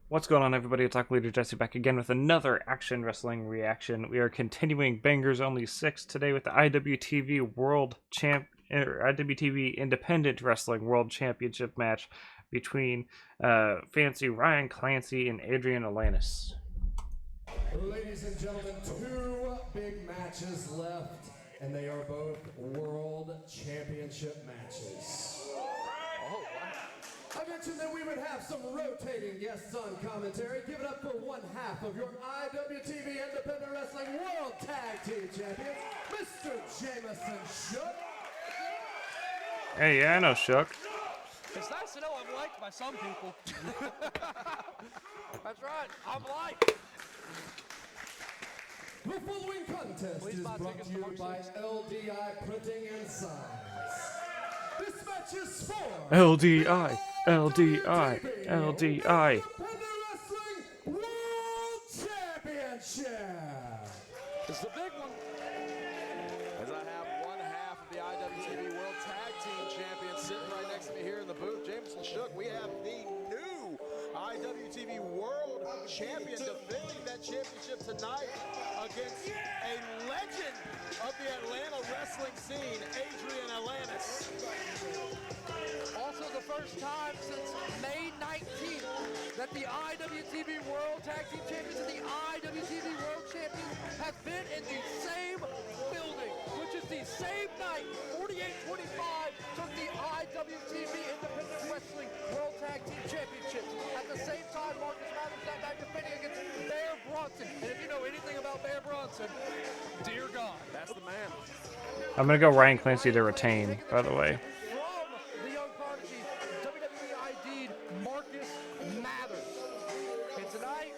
What's going on, everybody? It's AquaLeaderJesse back again with another Action Wrestling reaction. We are continuing Bangers Only 6 today with the IWTV Independent Wrestling World Championship match between Fancy Ryan Clancy and Adrian Alanis. Ladies and gentlemen, two big matches left, and they are both World Championship matches. Oh, wow. I mentioned that we would have some rotating guests on commentary. Give it up for one half of your IWTV Independent Wrestling World Tag Team Champions, Mr. Jameson Shook. Hey, yeah, I know Shook. It's nice to know I'm liked by some people. That's right, I'm liked. The following contest is brought to you by LDI Printing and Signs. This match is for LDI. Independent Wrestling World Championship. It's the big one. As I have one half of the IWTV World Tag Team Champions sitting right next to me here in the booth, Jameson Shook. We have the new IWTV World Champion defending that championship tonight against a legend of the Atlanta wrestling scene, Adrian Alanis. Also the first time since May 19th that the IWTV World Tag Team Champions and the IWTV World Champions have been in the same building, which is the same night 48-25 took the IWTV Independent Wrestling World Tag Team Championships. At the same time, Marcus Mathers that night defending against Bear Bronson. And if you know anything about Bear Bronson, dear God, that's the man. I'm going to go Ryan Clancy to retain, by the way. From the Young Prodigy, WWE ID'd Marcus Mathers. And tonight,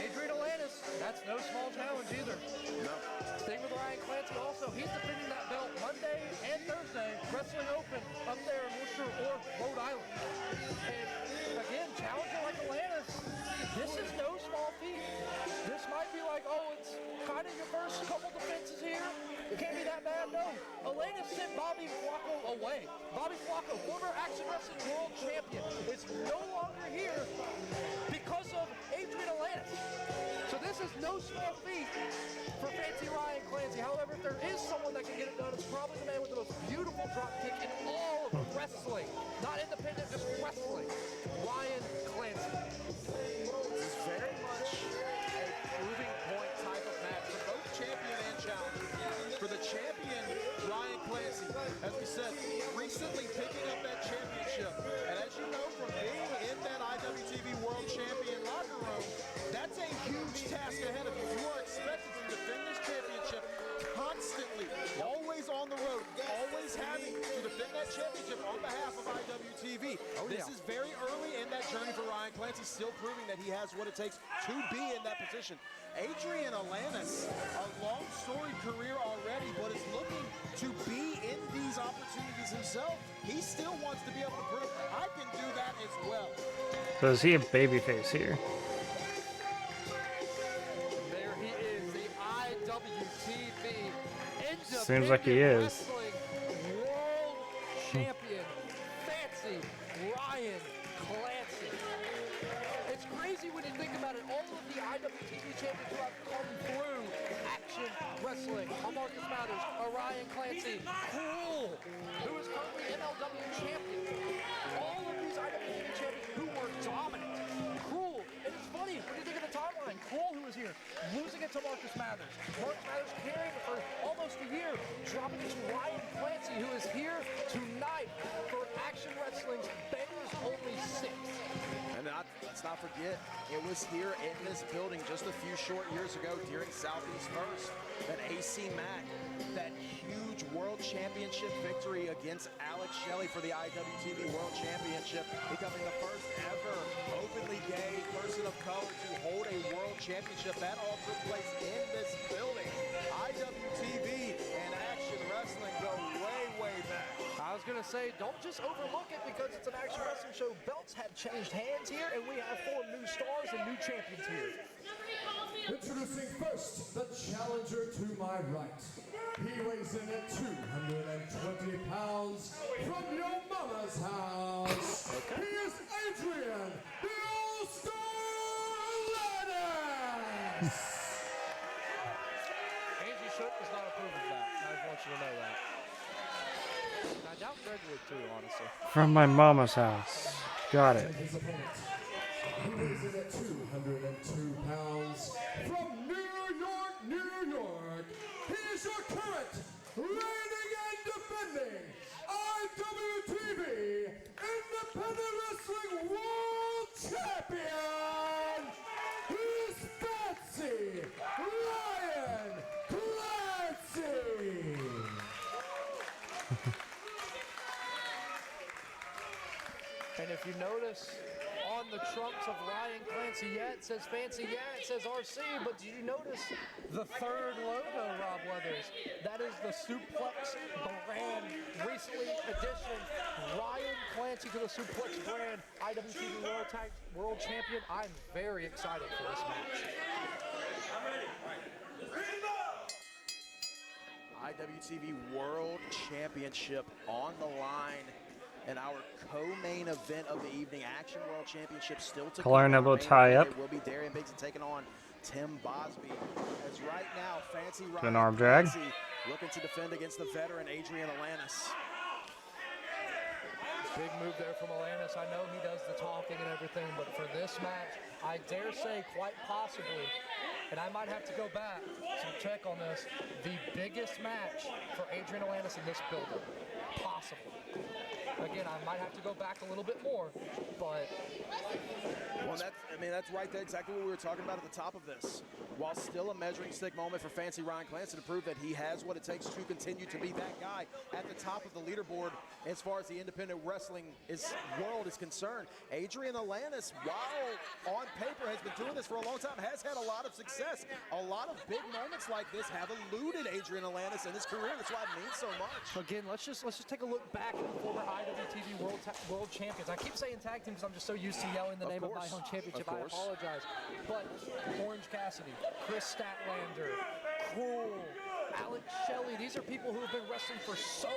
Adrian Alanis, that's no small challenge either. No. Staying with Ryan Clancy also, he's defending that belt Monday and Thursday, Wrestling Open up there in Worcester or Rhode Island. And again, challenger like Alanis, this is no small feat. This might be like, oh, it's kind of your first couple defenses here. It can't be that bad. No. Alanis sent Bobby Flacco away. Bobby Flacco, former Action Wrestling World Champion, is no longer here because of Adrian Alanis. So this is no small feat for Fancy Ryan Clancy. However, if there is someone that can get it done, it's probably the man with the most beautiful drop kick in all of wrestling. Not independent, just wrestling. Ryan Clancy. This is very much a proving point type of match for both champion and challenger. For the champion, Ryan Clancy, as we said, recently picking up that championship. And as you know from being in that IWTV World Champion locker room, that's a huge task ahead of you. You are expected to defend this championship constantly, always on the road, always having to defend that championship on behalf of IWTV. This is very early in that journey for Ryan Clancy, still proving that he has what it takes to be in that position. Adrian Alanis, a long storied career already, but is looking to be in these opportunities himself. He still wants to be able to prove, I can do that as well. So is he a babyface here? There he is, the IWTV Seems like he is. World Champion, Fancy Ryan Clancy. It's crazy when you think about it. All of the IWTV champions who have come through Action Wrestling, a Marcus Mathers, a Ryan Clancy, Cruel, who is currently MLW champion. All of these IWTV champions who were dominant. Cruel, and it's funny when you think of the timeline. Cruel, who was here, losing it to Marcus Mathers. Marcus Mathers carrying it for almost a year, dropping it to Ryan Clancy, who is here tonight for Action Wrestling's Bangers Only 6. And let's not forget, it was here in this building just a few short years ago during Southeast First that AC Mack, that huge World Championship victory against Alex Shelley for the IWTV World Championship, becoming the first ever openly gay person of color to hold a World Championship. That all took place in this building. IWTV and Action Wrestling go way, way back. I was going to say, don't just overlook it because it's an Action Wrestling show. Belts have changed hands here, and we have 4 new stars and new champions here. Introducing first, the challenger to my right. He weighs in at 220 pounds from your mama's house. Okay. He is Adrian, the All-Star Angie Shook does not approve of that. I just want you to know that. And I doubt Greg would too, honestly. From my mama's house. Got it. His opponent, he weighs in at 202 pounds. From New York, he is your current reigning and defending IWTV Independent Wrestling World Champion. He's Fancy Ryan Clancy. And if you notice on the trunks of Ryan Clancy, yeah, it says Fancy, yeah, it says RC, but did you notice the third logo, Rob Weathers? That is the Suplex brand, recently addition, Ryan Clancy to the Suplex brand, IWTV World Champion. I'm very excited for this match. IWTV World Championship on the line. And our co-main event of the evening, Action World Championship, still to Collar and elbow tie up. It will be Darian Bigson taking on Tim Bosby. As right now, Fancy An Ryan arm drag. Clancy looking to defend against the veteran Adrian Alanis. Big move there from Alanis. I know he does the talking and everything, but for this match, I dare say quite possibly, and I might have to go back to check on this, the biggest match for Adrian Alanis in this building. Possible. Again, I might have to go back a little bit more, but... Well, that's right there, exactly what we were talking about at the top of this. While still a measuring stick moment for Fancy Ryan Clancy to prove that he has what it takes to continue to be that guy at the top of the leaderboard as far as the independent wrestling world is concerned. Adrian Alanis, while on paper has been doing this for a long time, has had a lot of success. A lot of big moments like this have eluded Adrian Alanis in his career. That's why it means so much. Again, let's just take a look back at the former IWTV World Champions. I keep saying tag team because I'm just so used to yelling the name of my own championship. I apologize. But Orange Cassidy, Chris Statlander, Cruel, Alex Shelley, these are people who have been wrestling for so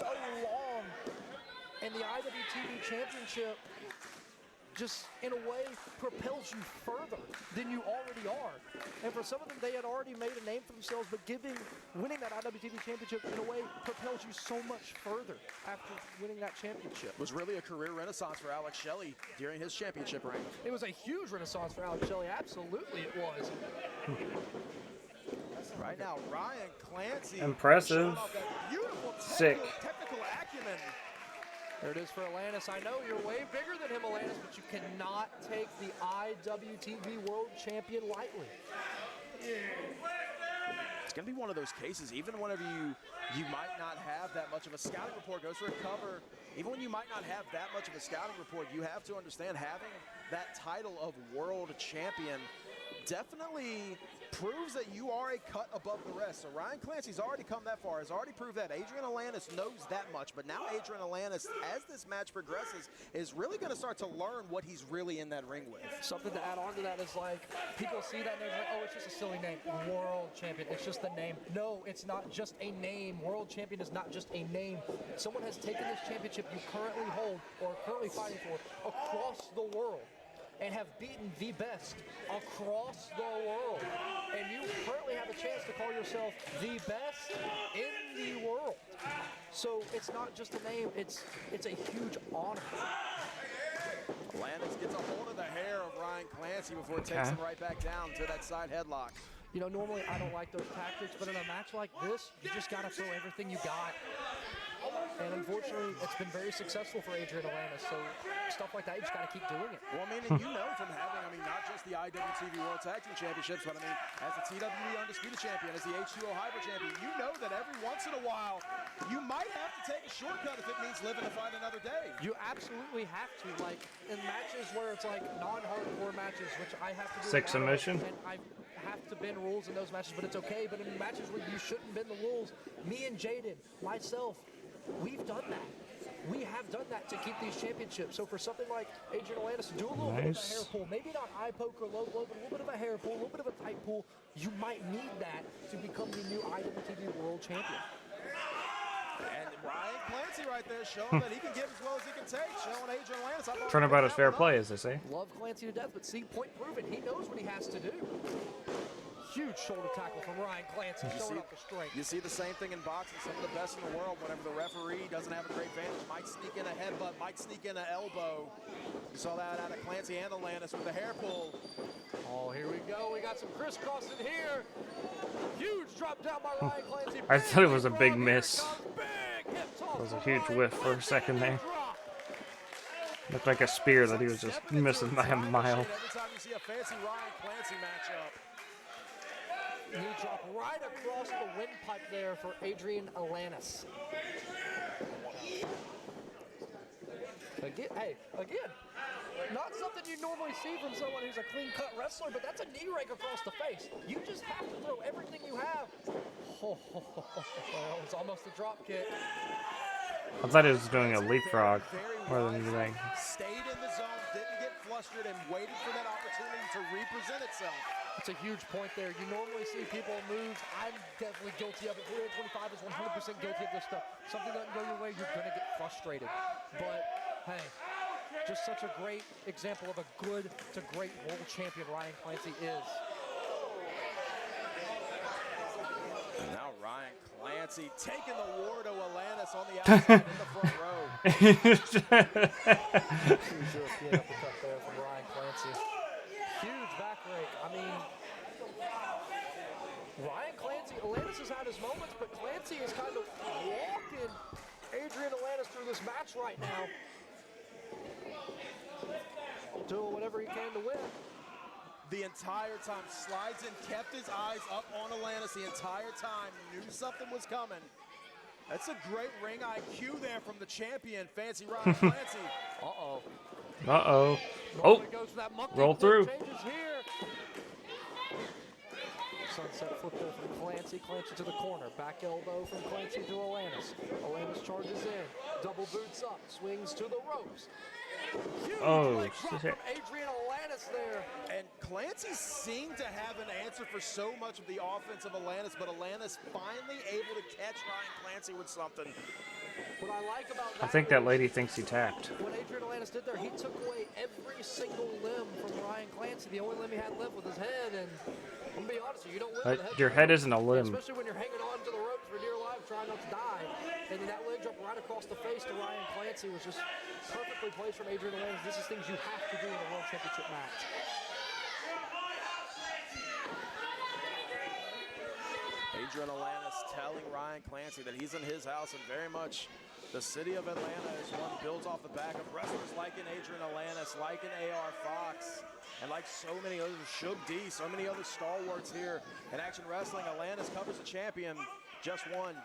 long. And the IWTV Championship just, in a way, propels you further than you already are. And for some of them, they had already made a name for themselves, but winning that IWTV Championship, in a way, propels you so much further after winning that championship. It was really a career renaissance for Alex Shelley during his championship reign. It was a huge renaissance for Alex Shelley. Absolutely it was. Right now, Ryan Clancy. Impressive. Beautiful Sick. technical acumen. There it is for Alanis. I know you're way bigger than him, Alanis, but you cannot take the IWTV World Champion lightly. It's going to be one of those cases, even whenever you might not have that much of a scouting report, goes for a cover, even when you might not have that much of a scouting report, you have to understand having that title of World Champion definitely proves that you are a cut above the rest. So Ryan Clancy's already come that far, has already proved that. Adrian Alanis knows that much, but now Adrian Alanis, as this match progresses, is really going to start to learn what he's really in that ring with. Something to add on to that is like, people see that and they're like, oh, it's just a silly name. World Champion, it's just the name. No, it's not just a name. World Champion is not just a name. Someone has taken this championship you currently hold or are currently fighting for across the world and have beaten the best across the world. And you currently have a chance to call yourself the best in the world. So it's not just a name, it's a huge honor. Landis gets a hold of the hair of Ryan Clancy before it takes him right back down to that side headlock. You know, normally I don't like those tactics, but in a match like this, you just gotta throw everything you got. And unfortunately, it's been very successful for Adrian Alanis, so stuff like that, you just got to keep doing it. Well, I mean, and you know from having, not just the IWTV World Tag Team Championships, but as the TWE Undisputed Champion, as the H2O Hybrid Champion, you know that every once in a while, you might have to take a shortcut if it means living to fight another day. You absolutely have to, like, in matches where it's like non-hardcore matches, which I have to do. Six submission. And I have to bend rules in those matches, but it's okay. But in matches where you shouldn't bend the rules, me and Jaden, myself, we've done that. We have done that to keep these championships. So for something like Adrian Alanis, do a little bit of a hair pull. Maybe not eye poke or low blow, but a little bit of a hair pull, a little bit of a tight pull. You might need that to become the new IWTV World Champion. And Ryan Clancy right there showing that he can give as well as he can take, showing Adrian Alanis. Turnabout is fair play, as they say. Love Clancy to death, but see, point proven. He knows what he has to do. Huge shoulder tackle from Ryan Clancy, showing off the strength. You see the same thing in boxing. Some of the best in the world, whenever the referee doesn't have a great vantage, might sneak in a headbutt, might sneak in an elbow. You saw that out of Clancy and Alanis with the hair pull. Oh, here we go. We got some crisscrossing here. Huge drop down by Ryan Clancy. I thought it was a big Here miss. big hip toss It was a from huge Ryan whiff for a Clancy. second there. Drop. Looked like a spear that he was just missing by a mile. Every time you see a fancy Ryan Clancy matchup. He dropped right across the windpipe there for Adrian Alanis. Again, not something you normally see from someone who's a clean-cut wrestler, but that's a knee rake across the face. You just have to throw everything you have. Oh, it was almost a drop kick. I thought he was doing a leapfrog more than anything. Stayed in the zone, didn't get flustered, and waited for that opportunity to represent itself. It's a huge point there. You normally see people move. I'm definitely guilty of it. 325 is 100% guilty of this stuff. Something doesn't go your way, you're going to get frustrated. But, hey, just such a great example of a good to great world champion Ryan Clancy is. And now Ryan Clancy taking the war to Alanis on the outside in the front row. Huge European uppercut there from Ryan Clancy. Huge back rake. I mean, Ryan Clancy, Alanis has had his moments, but Clancy is kind of walking Adrian Alanis through this match right now. Doing whatever he can to win. The entire time, slides in, kept his eyes up on Alanis the entire time, knew something was coming. That's a great ring IQ there from the champion, fancy Ryan Clancy. Uh-oh. Uh-oh. Oh, roll through. Changes here. Sunset football from Clancy. Clancy to the corner. Back elbow from Clancy to Alanis. Alanis charges in. Double boots up. Swings to the ropes. Huge leg drop from Adrian Alanis there. And Clancy seemed to have an answer for so much of the offense of Alanis, but Alanis finally able to catch Ryan Clancy with something. What I like about that I think that lady thinks he tapped. What Adrian Alanis did there, he took away every single limb from Ryan Clancy. The only limb he had left was his head, and I'm gonna be honest with you, you don't win with a head. Your head isn't a limb. Especially when you're hanging on to the ropes for dear life, trying not to die. And then that leg drop right across the face to Ryan Clancy was just perfectly placed from Adrian Alanis. This is things you have to do in a World Championship match. Adrian Alanis telling Ryan Clancy that he's in his house, and very much the city of Atlanta is one built off the back of wrestlers like an Adrian Alanis, like an AR Fox, and like so many others, Shug D, so many other stalwarts here in Action Wrestling. Alanis covers the champion, just one.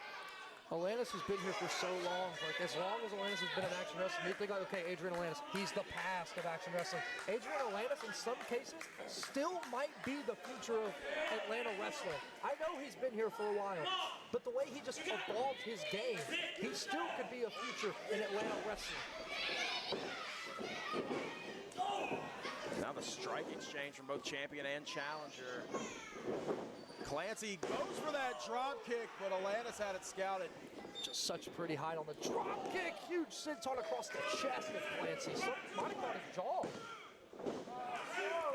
Alanis has been here for so long. Like, as long as Alanis has been in Action Wrestling, you think, like, okay, Adrian Alanis, he's the past of Action Wrestling. Adrian Alanis, in some cases, still might be the future of Atlanta wrestling. I know he's been here for a while, but the way he just evolved his game, he still could be a future in Atlanta wrestling. Now the strike exchange from both champion and challenger. Clancy goes for that drop kick, but Alanis had it scouted. Just such pretty height on the drop kick. Huge senton across the chest of Clancy. Might have caught his jaw.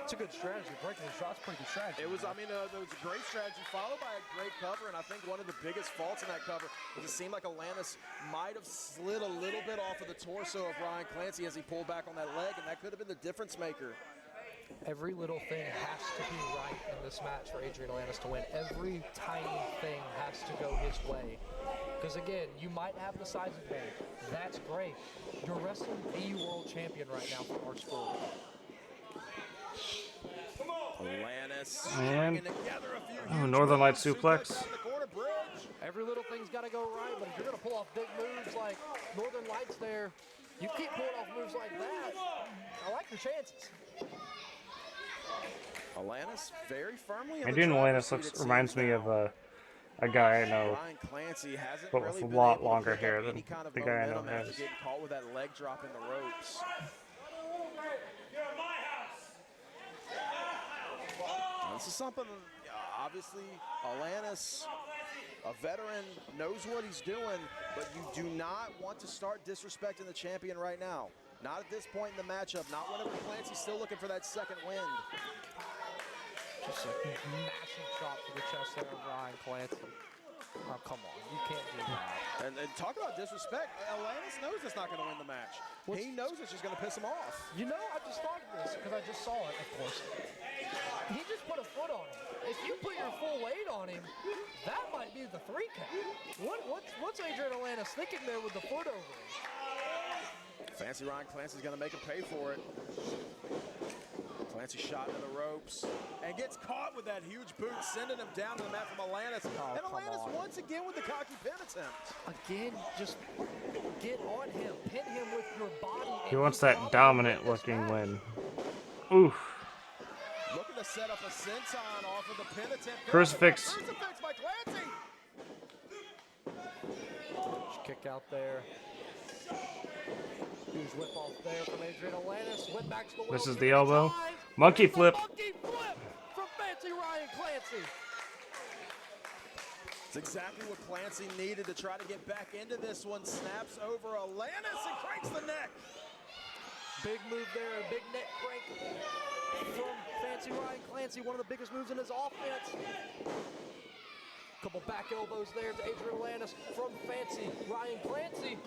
It's a good strategy. Breaking his shot's pretty good strategy. It was, I mean, it was a great strategy followed by a great cover, and I think one of the biggest faults in that cover was it seemed like Alanis might have slid a little bit off of the torso of Ryan Clancy as he pulled back on that leg, and that could have been the difference maker. Every little thing has to be right in this match for Adrian Alanis to win. Every tiny thing has to go his way. Because again, you might have the size advantage. That's great. You're wrestling the world champion right now for our sport. Alanis And together a few Northern Light suplex. Every little thing's got to go right, but if you're going to pull off big moves like Northern Lights there, you keep pulling off moves like that, I like your chances. Alanis very firmly. Adrian Alanis reminds me of a guy I know, Ryan Clancy hasn't but really with a been lot able to longer pick up hair than any kind of the guy I know momentum after has. getting caught with that leg drop in the ropes. This is something, obviously, Alanis A veteran knows what he's doing, but you do not want to start disrespecting the champion right now. Not at this point in the matchup, not whenever Clancy's still looking for that second wind. Just a massive shot to the chest there of Ryan Clancy. Oh, come on, you can't do that. And talk about disrespect. Alanis knows it's not going to win the match. He knows it's just going to piss him off. You know, I just thought of this because I just saw it, of course. He just put a foot on him. If you put your full weight on him, that might be the 3 count. What's Adrian Alanis thinking there with the foot over him? Fancy Ryan Clancy's going to make him pay for it. Clancy shot into the ropes and gets caught with that huge boot, sending him down to the mat from Alanis. Oh, and Alanis once again with the cocky pin attempt. Again, just get on him, pin him with your body. He wants that dominant looking win. Oof. Looking to set up a senton off of the pin attempt. Crucifix. Crucifix by Clancy. Kick out there. Huge whip off there from Adrian Alanis. Whip back to the This wall. is the elbow. Monkey flip. Monkey flip from Fancy Ryan Clancy. It's exactly what Clancy needed to try to get back into this one. Snaps over Alanis and cranks the neck. Big move there, a big neck crank from Fancy Ryan Clancy. One of the biggest moves in his offense. Couple back elbows there to Adrian Alanis from Fancy Ryan Clancy.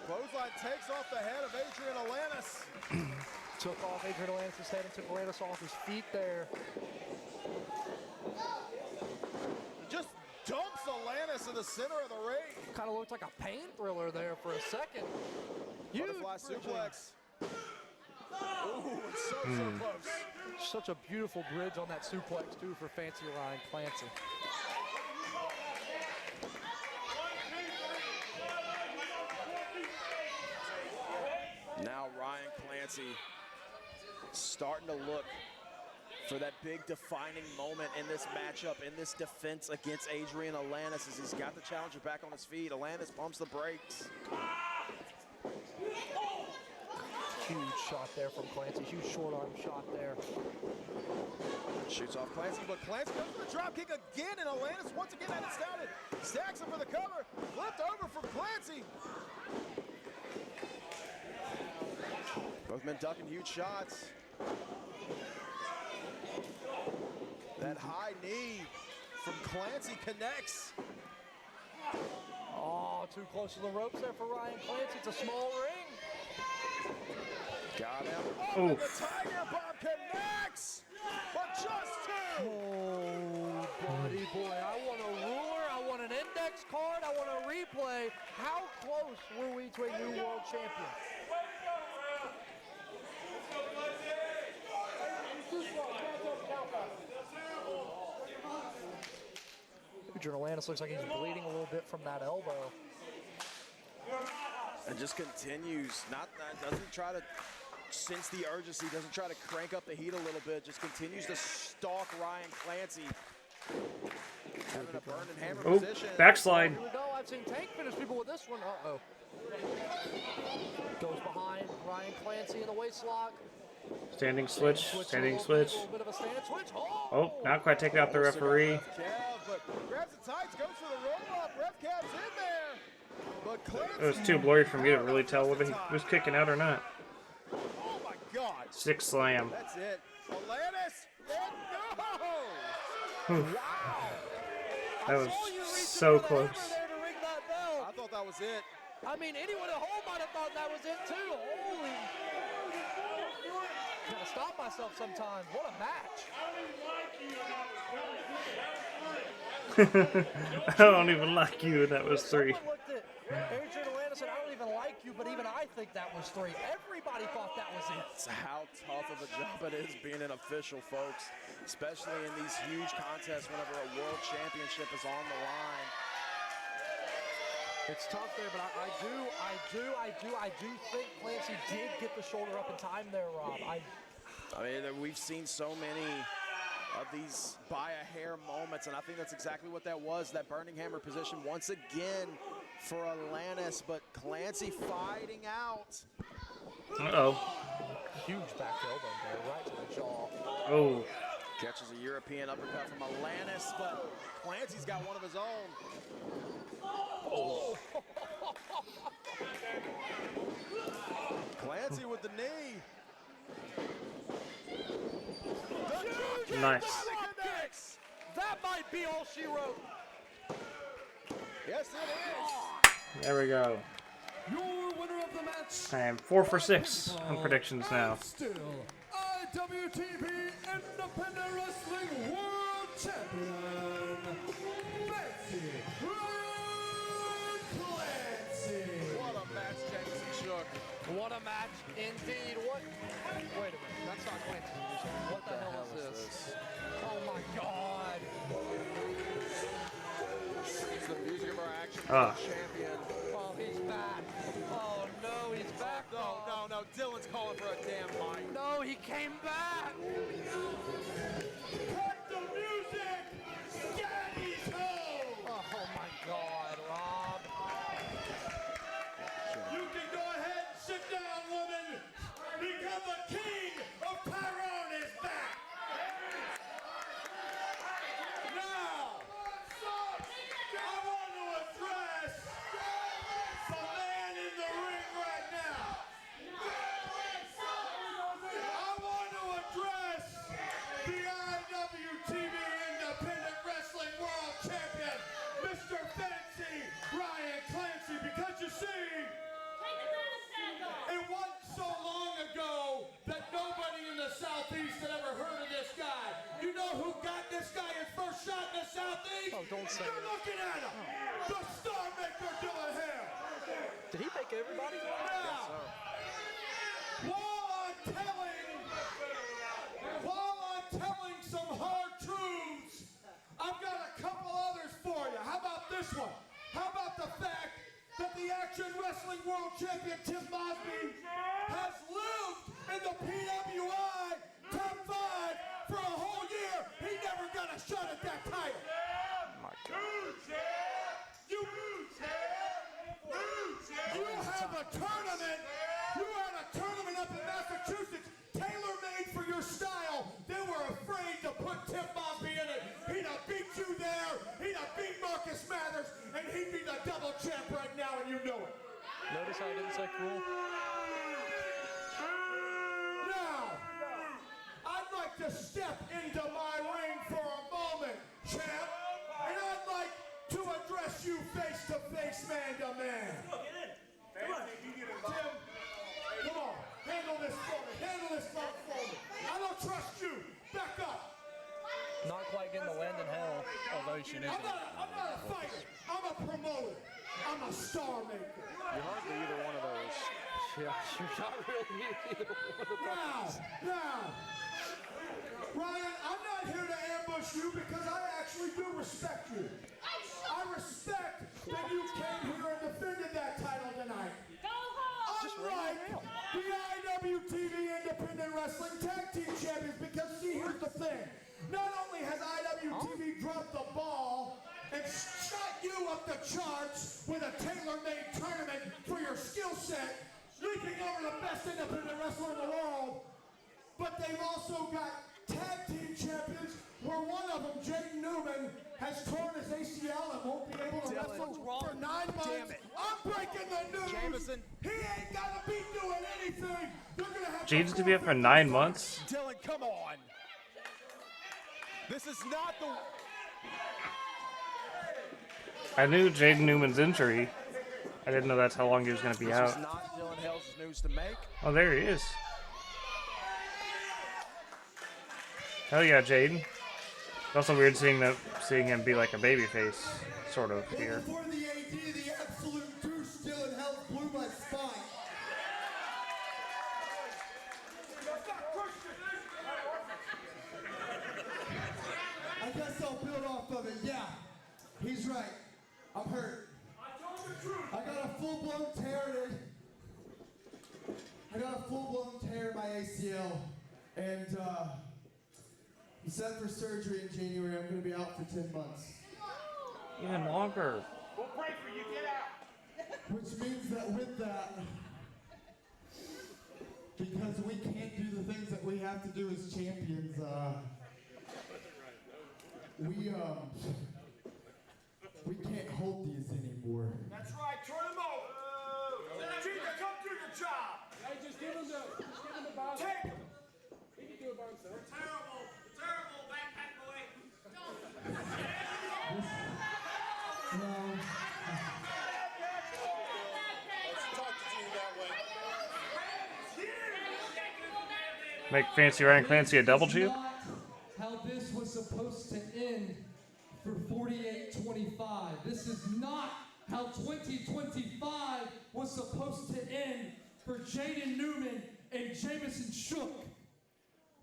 Clothesline takes off the head of Adrian Alanis. Took off Adrian Alanis' head and took Alanis off his feet there. Just dumps Alanis in the center of the ring. Kind of looked like a pain thriller there for a second. Butterfly suplex. Ooh, it's so close. Such a beautiful bridge on that suplex too for Fancy Ryan Clancy. Now Ryan Clancy starting to look for that big defining moment in this matchup, in this defense against Adrian Alanis, as he's got the challenger back on his feet. Alanis pumps the brakes. Huge shot there from Clancy. Huge short arm shot there. Shoots off Clancy, but Clancy goes for the drop kick again, and Alanis once again had it started. Stacks him for the cover. Flipped over from Clancy. Both men ducking huge shots. That high knee from Clancy connects. Oh, too close to the ropes there for Ryan Clancy. It's a small ring. Got him. Oh, and the Tiger Bomb connects, but just two. Oh, buddy boy. I want a ruler. I want an index card. I want a replay. How close were we to a new world champion? Adrian Alanis looks like he's bleeding a little bit from that elbow. And just continues, doesn't try to sense the urgency, doesn't try to crank up the heat a little bit, just continues to stalk Ryan Clancy. Having a burn and hammer position. Backslide. Here we go. I've seen Tank finish people with this one. Uh-oh. Goes behind Ryan Clancy in the waist lock. Standing switch. Standing switch. A little bit of a standing switch. Oh, not quite taking out the referee. But grabs the tights, goes for the roll up. Ref Cav's in there. But Clancy. It was too blurry for me to really tell whether he was kicking out or not. Oh my God. 6 slam. That's it. Alanis. And no. Wow. That was so close. There to ring that bell. I thought that was it. I mean, anyone at home might have thought that was it too. Holy. Gotta stop myself sometimes. What a match. I don't even like you, and that was 3. Someone looked at Adrian Alanis and I don't even like you, but even I think that was 3. Everybody thought that was it. It's how tough of a job it is being an official, folks, especially in these huge contests whenever a world championship is on the line. It's tough there, but I do think Clancy did get the shoulder up in time there, Rob. I mean, we've seen so many of these by-a-hair moments, and I think that's exactly what that was, that burning hammer position once again for Alanis, but Clancy fighting out. Uh-oh. Huge back elbow there, right to the jaw. Oh. Catches a European uppercut from Alanis, but Clancy's got one of his own. Oh. Clancy with the knee. Nice. That might be all she wrote. Yes, it is. There we go. Your winner of the match. I am 4 for 6 on predictions now. Still, IWTV Independent Wrestling World Champion, Clancy. What a match, Jameson Shook. What a match indeed. What? Wait a minute. That's not Clancy. What the hell is this? Oh my God. It's the music of our action champion. Oh, he's back. Oh no, he's back. No. Dylan's calling for a damn mic. No, he came back. Cut the music. Daddy's home. Oh my God, Rob. You can go ahead and sit down, woman, because the king of Tyrone is back. Now, I want to address the man in the ring right now. I want to address the IWTV Independent Wrestling World Champion, Mr. Fancy Ryan Clancy, because you see, it wasn't so long ago that nobody in the Southeast had ever heard of this guy. You know who got this guy his first shot in the Southeast? Oh, don't say You're it. looking at him. The Star Maker Dylan Hill. Did he make everybody? Now, while I'm telling some hard truths, I've got a couple others for you. How about this one? How about the fact that the Action Wrestling World Champion Tim Mosby has lived in the PWI top 5 for a whole year? He never got a shot at that title. My God. You have a tournament. You had a tournament up in Massachusetts, tailor-made for your style. They were afraid to put Tim Mosby in it. He'd have beat you there. He'd have beat Marcus Mathers, and he'd be the double champ right now, and you know it. Notice how I didn't say cool? Now, I'd like to step into my ring for a moment, champ, and I'd like to address you face-to-face, man-to-man. Tim, come on, handle this for me. Handle this for me. I don't trust you. Back up. Not quite getting the land in hell, although she knew. I'm not a fighter. I'm a promoter. I'm a star maker. You're hardly either one of those. Yeah, you're not really either one of those. Now, Ryan, I'm not here to ambush you because I actually do respect you. I respect that you came here and defended that title tonight. Unlike the IWTV Independent Wrestling Tag Team Champions, because see, here's the thing. Not only has IWTV dropped the ball and shot you up the charts with a tailor-made tournament for your skill set, leaping over the best independent wrestler in the world, but they've also got tag team champions where one of them, Jaden Newman, has torn his ACL and won't be able to wrestle for 9 months. I'm breaking the news. Jameson. He ain't got to be doing anything. You're gonna have Jaden's gonna be up for 9 months. Dylan, come on. This is not the... I knew Jaden Newman's injury. I didn't know that's how long he was gonna be This out. is not Dylan Hill's news to make. Oh, there he is. Hell yeah, Jaden. It's also weird seeing him be like a babyface, sort of, here. Before the AD, the absolute douche Dylan Hell blew my spine. I guess I'll build off of it. Yeah, he's right. I'm hurt. I got a full-blown tear in my ACL, and he's set for surgery in January. I'm going to be out for 10 months. Even longer. We'll pray for you. Get out. Which means that with that, because we can't do the things that we have to do as champions, we can't hold these anymore. That's right, turn them over. Chica, come do your job. Hey, just give him the bounce. Take them. He can do it by himself. Terrible, terrible backpack boy. Make Fancy Ryan Clancy a double chew? How this was supposed to end for 48-25. This is not how 2025 was supposed to end for Jaden Newman and Jamison Shook.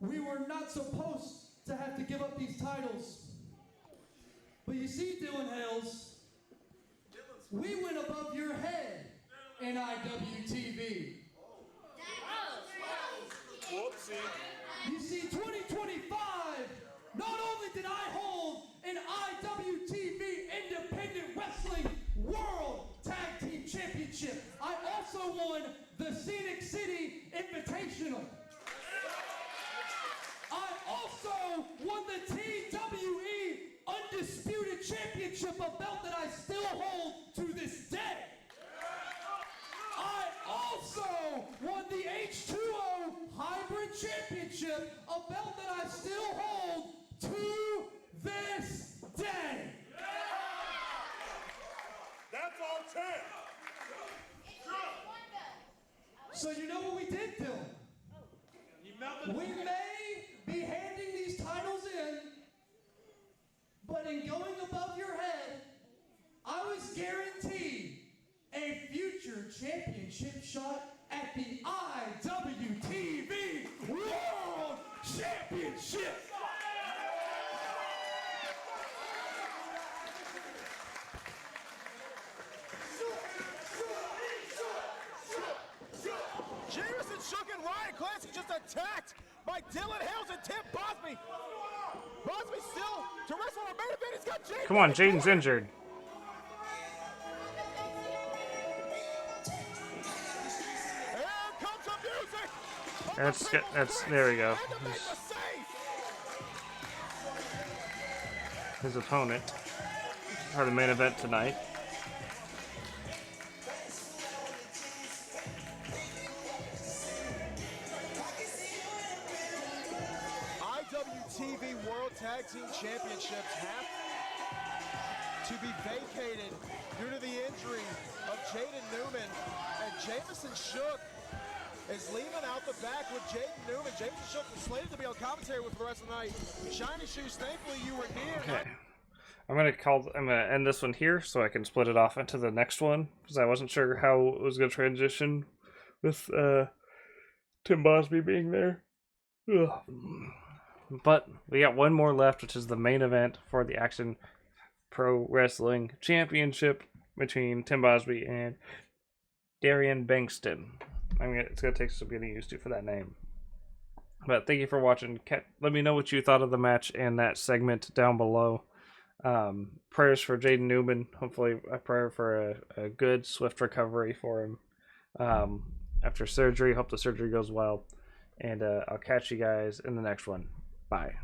We were not supposed to have to give up these titles. But you see, Dylan Hales, we went above your head in IWTV. You see, 2025, not only did I hold an IWTV Independent Wrestling World Tag Team Championship, I also won the Scenic City Invitational. I also won the TWE Undisputed Championship, a belt that I still hold to this day. I also won the H2O Hybrid Championship, a belt that I still hold to this day. That's all 10. So you know what we did, Dylan? We may be handing these titles in, but in going above your head, I was guaranteed a future championship shot at the IWTV World Championship. Jamison Shook and Ryan Clancy just attacked by Dylan Hales and Tim Bosby. Bosby still to wrestle on our main event. He's got Jaden. Come on, Jaden's injured. Here comes the music. That's there we go. And to make the save. His opponent for the main event tonight. IWTV World Tag Team Championships have to be vacated due to the injury of Jaden Newman, and Jamison Shook is leaving out the back with Jaden Newman. Jamison Shook was slated to be on commentary with the rest of the night. Shiny Shoes, thankfully you were near. Okay. I'm gonna end this one here so I can split it off into the next one because I wasn't sure how it was gonna transition with Tim Bosby being there. Ugh. But we got one more left, which is the main event for the Action Pro Wrestling Championship between Tim Bosby and Darian Bankston. I mean, it's gonna take some getting used to for that name. But thank you for watching. Let me know what you thought of the match and that segment down below. Prayers for Jaden Newman. Hopefully a prayer for a good, swift recovery for him after surgery. Hope the surgery goes well. And I'll catch you guys in the next one. Bye.